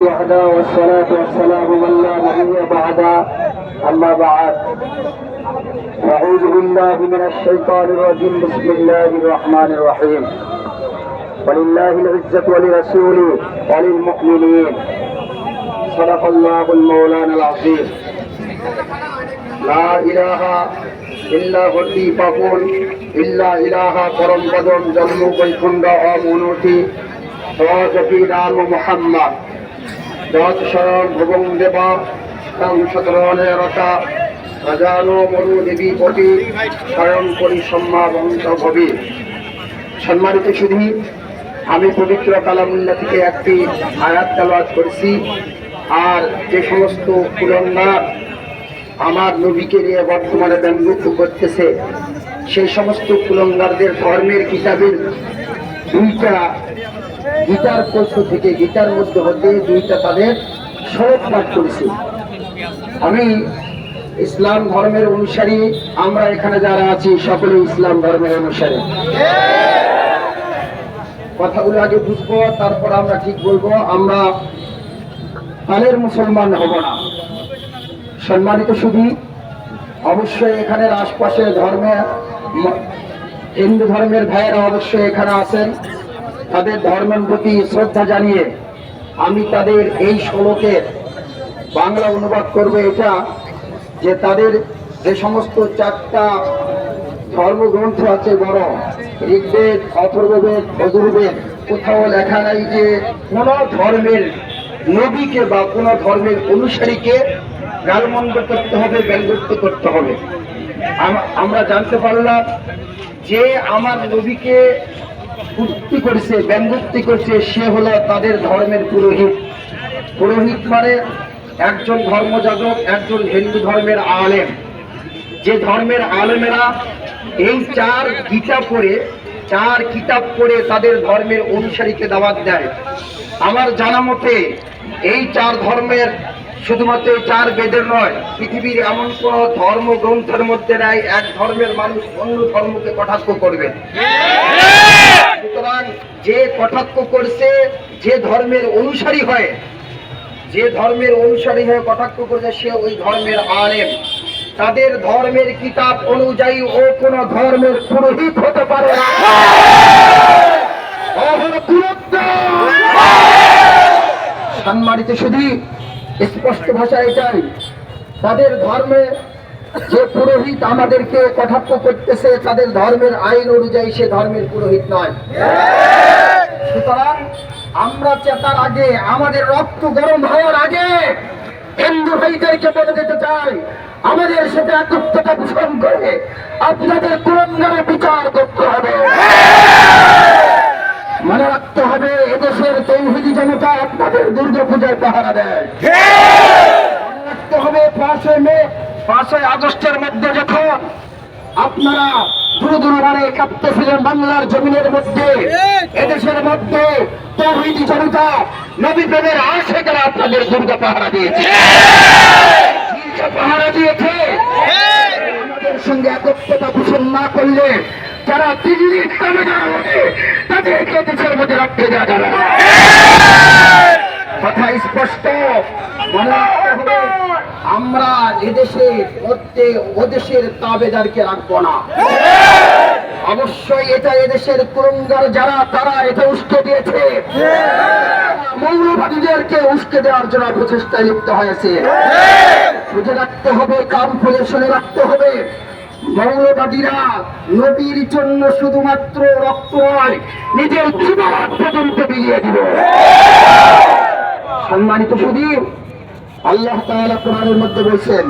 وحده والصلاة والسلام من لا نبي بعده أما بعد أعوذ بالله من الشيطان الرجيم بسم الله الرحمن الرحيم ولله العزة ولرسوله وللمؤمنين صدق الله المولانا العظيم لا إله إلا هدي পাপন إلا إله পরম পদম জন্ম বৈকুণ্ঠ অমনতি সহজপি নাম মুহাম্মদ দশ শরণ ভুবং দেবা তাম শতরণে রতা হাজারো মরু দেবী কোটি স্বয়ং পরিসম্মা বন্ত ভবি। সম্মানিত সুধী, আমি পবিত্র কালামুল্লাহ থেকে একটি আয়াত তেলাওয়াত করেছি। আর যে সমস্ত কুলঙ্গার আমার নবীকে নিয়ে বর্তমানে ব্যঙ্গ করতেছে, সেই সমস্ত কুলঙ্গারদের ধর্মের কিতাবের দুইটা গীতার কৌশ থেকে গীতার মধ্যে হতে দুইটা তাদের শরৎ পাঠ করেছি। আমি ইসলাম ধর্মের অনুসারী, আমরা এখানে যারা আছি সকলে ইসলাম ধর্মের অনুসারী। কথাগুলো আগে বুঝবো, তারপর আমরা ঠিক বলবো। আমরা কালের মুসলমান হব না। সম্মানিত শুধু অবশ্যই এখানের আশপাশের ধর্মে হিন্দু ধর্মের ভাইয়েরা অবশ্যই এখানে আছেন। তাদের ধর্মের প্রতি শ্রদ্ধা জানিয়ে আমি তাদের এই শ্লোকের বাংলা অনুবাদ করব। এটা যে তাদের যে সমস্ত চারটা ধর্মগ্রন্থ আছে, বড় ঋগ্বেদ, অথর্ববেদ, যজুর্বেদ, কোথাও লেখা নাই যে কোন ধর্মের নবীকে বা কোন ধর্মের অনুসারীকে গালমন্দ করতে হবে, ব্যঙ্গোক্তি করতে হবে। আমরা জানতে পারলাম যে আমার নবীকে উক্তি করেছে, ব্যঙ্গোক্তি করছে, সে হলো তাদের ধর্মের পুরোহিত। পুরোহিত মানে একজন ধর্মযাজক, একজন হিন্দু ধর্মের আলেম। যে ধর্মের আলেমেরা এই চার কিতাব পড়ে তাদের ধর্মের অনুসারীকে দাওয়াত দেয়। আমার জানা মতে এই চার ধর্মের, শুধুমাত্র এই চার বেদের নয়, পৃথিবীর এমন কোন ধর্মগ্রন্থের মধ্যে নাই এক ধর্মের মানুষ অন্য ধর্মকে কটাক্ষ করবে। সুতরাং যে কটাক্ষ করছে, যে ধর্মের অনুসারী হয়ে কটাক্ষ করছে, সে ওই ধর্মের আলেম। তাদের ধর্মের কিতাব অনুযায়ী ও কোন ধর্মের পুরোহিত হতে পারে না। সম্মানিত শুধু স্পষ্ট ভাষা এটাই, তাদের ধর্মে যে পুরোহিত আমাদেরকে কটাক্ষ করতেছে, তাদের ধর্মের আইন অনুযায়ী সে ধর্মের পুরোহিত নয়। সুতরাং আমরা চেতার আগে, আমাদের রক্ত গরম হওয়ার আগে হিন্দু ভাইদেরকে বলে দিতে চাই, আমাদের সাথে একত্রতা পোষণ করে আপনাদের কুলঙ্গারে বিচার করতে হবে। মনে রাখতে হবে, এদেশের তৌহিদি জনতা আপনাদের দুর্গাপূজায় পাহারা দেয়। মনে রাখতে হবে 5ই আগস্টের মধ্যে যখন আপনারা দূরে কাঁপতেছিলেন বাংলার জমিনের মধ্যে, এদেশের মধ্যে তৌহিদি জনতা নবী প্রেমের আশিকেরা আপনাদের দুর্গা পাহারা দিয়েছে। আমাদের সঙ্গে একত্রতা পোষণ না করলে যারা দিল্লির দাবিদার হবে তাদেরকে দেশের মধ্যে রাখতে দেওয়া যাবে না। কথা স্পষ্ট। মনে রাখতে হবে, আমরা এদেশের মধ্যে ওদেশের তাবেদারকে রাখবো না। অবশ্যই এটা এদেশের কুলঙ্গার যারা, তারা এটা উস্কে দিয়েছে, মৌলবাদীদেরকে উস্কে দেওয়ার জন্য প্রচেষ্টায় লিপ্ত হয়েছে। বুঝে রাখতে হবে, কান খুলে শুনে রাখতে হবে, মৌলবাদীরা নবীর জন্য শুধুমাত্র রক্ত নয়, নিজের জীবন পর্যন্ত বিলিয়ে দিবে। সম্মানিত সুধী, আল্লাহ তাআলা কোরআনের মধ্যে বলছেন,